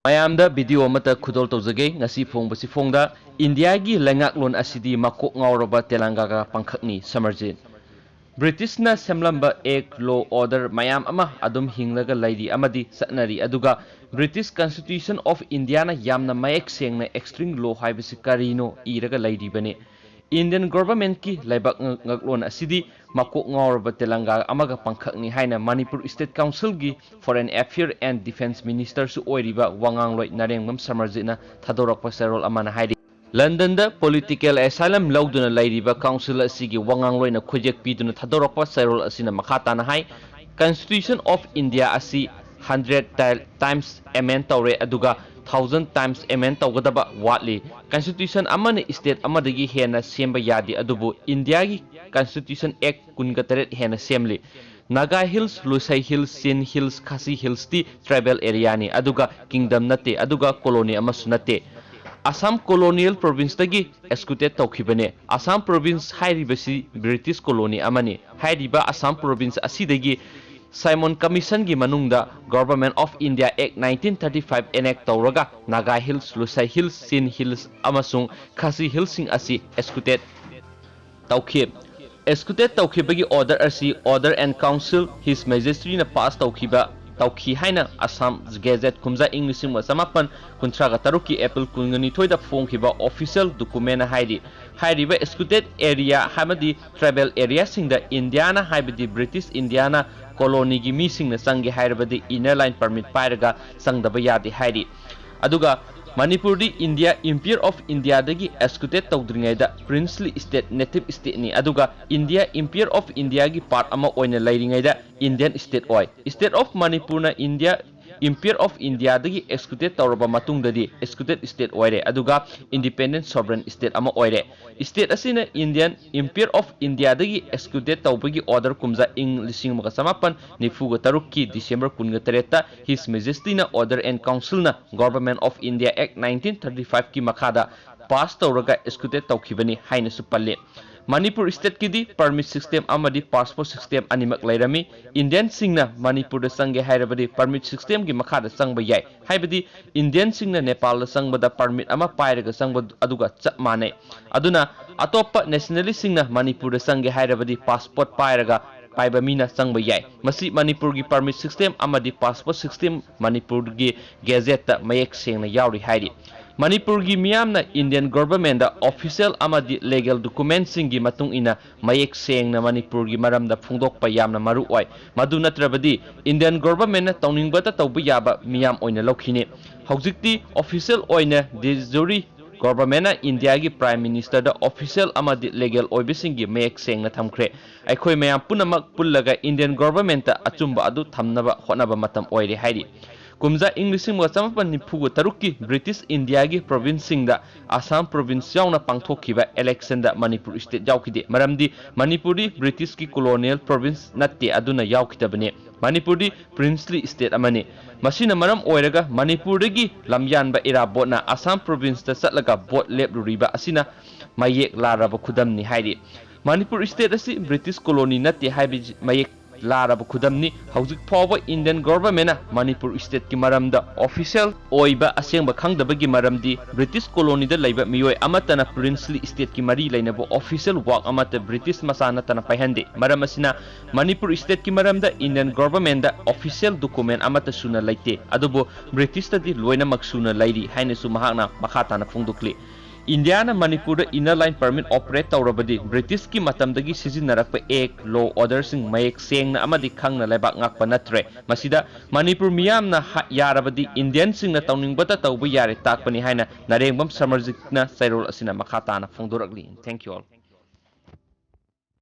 mayamda video mata khudol tawjage ngasi phongbasi phongda India gi lengaklon asidi makok ngaoraba telangaga pangkhakni Samerjit British na semlamba ek law order mayam ama adum hinglaga laidi amadi satnari aduga British Constitution of India na yamna mayek sengna extreme law haibasi karino iraga laidi bane Indian government ki laibak ngaklon asidi makok ngaoraba telanga amaga pangkhakni haina Manipur State Council gi Foreign Affairs and Defense Minister su oiriba wangangloi Narengbam Samerjit na thadorakpa sarol amana haidi London da political asylum lauduna lairiba council asigi wangangloi na khojek piduna thadorakpa sarol asina makhata na hai Constitution of India asi 100 times amend tawre aduga 1000 times amend tawgadaba watli Constitution amana state amadagi hena semba yadi adubu India gi Constitution Act 19 hena semli Naga Hills, Lusai Hills, Sin Hills, Khasi Hills ti tribal area ni aduga kingdom nate aduga colony amasu nate Assam colonial province tagi executed tawkhibane Assam province hairibasi British colony amani hairiba Assam province asidagi Simon Commission gi manungda Government of India Act 1935 enact tawraga Naga Hills, Lusai Hills, Sin Hills amasung Khasi Hills sing asi executed tawkhib executed tawkhibagi order asi order and council His Majesty na pass tawkhiba tawkhi haina Assam Gazette kumza English ma samapan kuntraga taruki April 12 da phongkhiba official document haidi hairiba executed area hamadi tribal area singda Indiana haibadi British Indiana colony gi mising na sangi hairabadi inner line permit pairaga sangdaba yadi haidi aduga Manipuri India Empire of India dagi executed tawdringaida princely state native state ni aduga India Empire of India gi part ama oina lairingaida Indian state oi state of Manipur na India Empire of India dagi executed tawraba matungdadi executed state oire aduga independent sovereign state ama oire state asina Indian Empire of India dagi executed tawbagi order kumza ing lising makasamapan nifuga tarukki December 13 His Majesty na order and council na Government of India Act 1935 ki makhada pass tawraga executed tawkhibani haina supalle Manipur state kidi permit system amadi passport system animak lairami Indian singna Manipur da sange hairabadi permit system gi makhada sangba yai haibadi Indian singna Nepal da sangbada permit ama pairaga sangba aduga chap mane aduna atoppa nationalist singna Manipur da sange hairabadi passport pairaga paiba mina sangba yai masi Manipur gi permit system amadi passport system Manipur gi gazette ta mayek sengna yauri hairi Manipur gi miyamna Indian government da official amadi legal documents singi matung ina mayek sengna Manipur gi maramda phungdokpa yamna maru oi madu natrabadi Indian government na tawningbata tawbu yaba miyam oina lokhine haujikti official oina de jure government na India gi prime minister da official amadi legal oibisingi mayek sengna thamkhre aikhoi mayam punamak pullaga Indian government ta achumba adu thamnaba honaba matam oire hairi kumza English mo samapan ni phugo tarukki British India gi province singda Assam province yauna pangthokhiba election da Manipur state yaukide maramdi Manipuri British ki colonial province natte aduna yaukidabane Manipuri princely state amane masina maram oiraga Manipur gi lamyanba era botna Assam province ta satlaga bot lepruriba asina mayek laraba khudamni hairi Manipur state asi British colony natte haibi mayek Larab Kudamni, Hausik Power Indian government, Manipur state Kimaramda, official Oiba Aseng Bakang the Bagi Maramdi, British colony the Labor Mio Amatana princely state Kimari Lainabo, official walk Amata British Masana Tanapahandi, Maramasina, Manipur state Kimaramda, Indian government, official document Amata Suna Laite, Adobo, British study Luena Maksuna Lady, Hainesu Mahana, Makatana Fundukli. Indiana Manipur inner line permit operate tawrabadi British ki matamdagi sizinnarakpa ek law order sing mayek sengna amadi khangna lebak ngakpa natre masida Manipur miyamna yarabadi Indian singna tawningbata tawbu yare takpani haina Narengbam Samerjit na sairol asina makhatana phongdorakli. Thank you all.